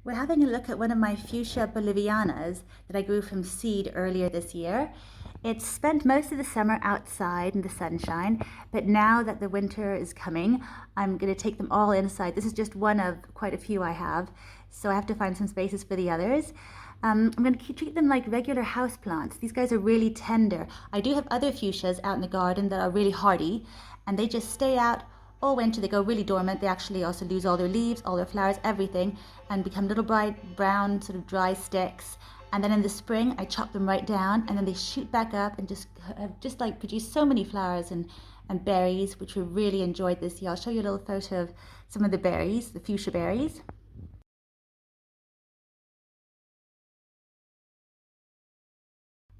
We're having a look at one of my Fuchsia Bolivianas that I grew from seed earlier this year. It's spent most of the summer outside in the sunshine, but now that the winter is coming, I'm going to take them all inside. This is just one of quite a few I have, so I have to find some spaces for the others. I'm going to treat them like regular houseplants. These guys are really tender. I do have other fuchsias out in the garden that are really hardy, and they just stay out all winter. They go really dormant. They actually also lose all their leaves, all their flowers, everything, and become little bright brown sort of dry sticks. And then in the spring I chop them right down, and then they shoot back up and just like produce so many flowers and berries, which we really enjoyed this year. I'll show you a little photo of some of the berries, the fuchsia berries.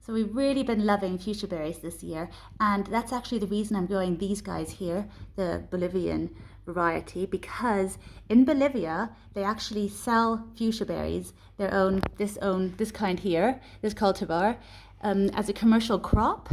So we've really been loving fuchsia berries this year, and that's actually the reason I'm growing these guys here, the Bolivian variety, because in Bolivia they actually sell fuchsia berries, this kind here, this cultivar, as a commercial crop.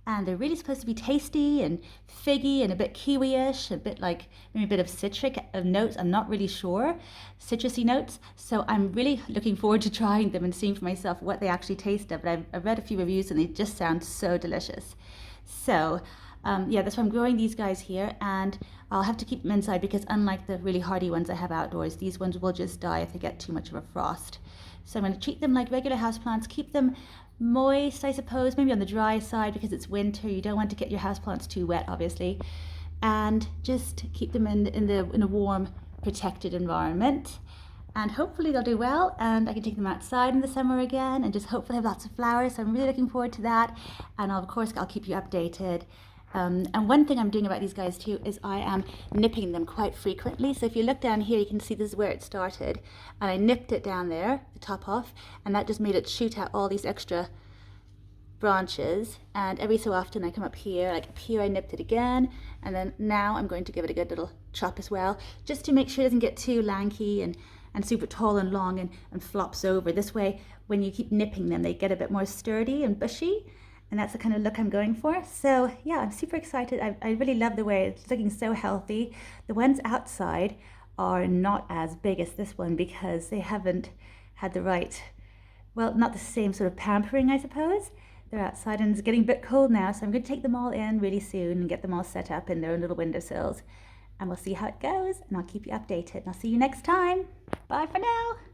And they're really supposed to be tasty and figgy and a bit kiwi-ish, a bit like maybe a bit of citric notes. I'm not really sure, citrusy notes. So I'm really looking forward to trying them and seeing for myself what they actually taste of. But I've read a few reviews and they just sound so delicious. So yeah, that's why I'm growing these guys here, and I'll have to keep them inside because unlike the really hardy ones I have outdoors, these ones will just die if they get too much of a frost. So I'm going to treat them like regular houseplants, keep them moist, I suppose, maybe on the dry side because it's winter. You don't want to get your houseplants too wet, obviously, and just keep them in a warm, protected environment. And hopefully they'll do well, and I can take them outside in the summer again and just hopefully have lots of flowers. So I'm really looking forward to that, and of course I'll keep you updated. And one thing I'm doing about these guys too is I am nipping them quite frequently. So if you look down here, you can see this is where it started, and I nipped it down there, the top off, and that just made it shoot out all these extra branches. And every so often I come up here, like up here I nipped it again, and then now I'm going to give it a good little chop as well, just to make sure it doesn't get too lanky and super tall and long and flops over. This way, when you keep nipping them, they get a bit more sturdy and bushy. And that's the kind of look I'm going for. So yeah, I'm super excited. I really love the way it's looking so healthy. The ones outside are not as big as this one because they haven't had the right, well, not the same sort of pampering, I suppose. They're outside and it's getting a bit cold now, so I'm going to take them all in really soon and get them all set up in their own little windowsills. And we'll see how it goes, and I'll keep you updated. And I'll see you next time. Bye for now.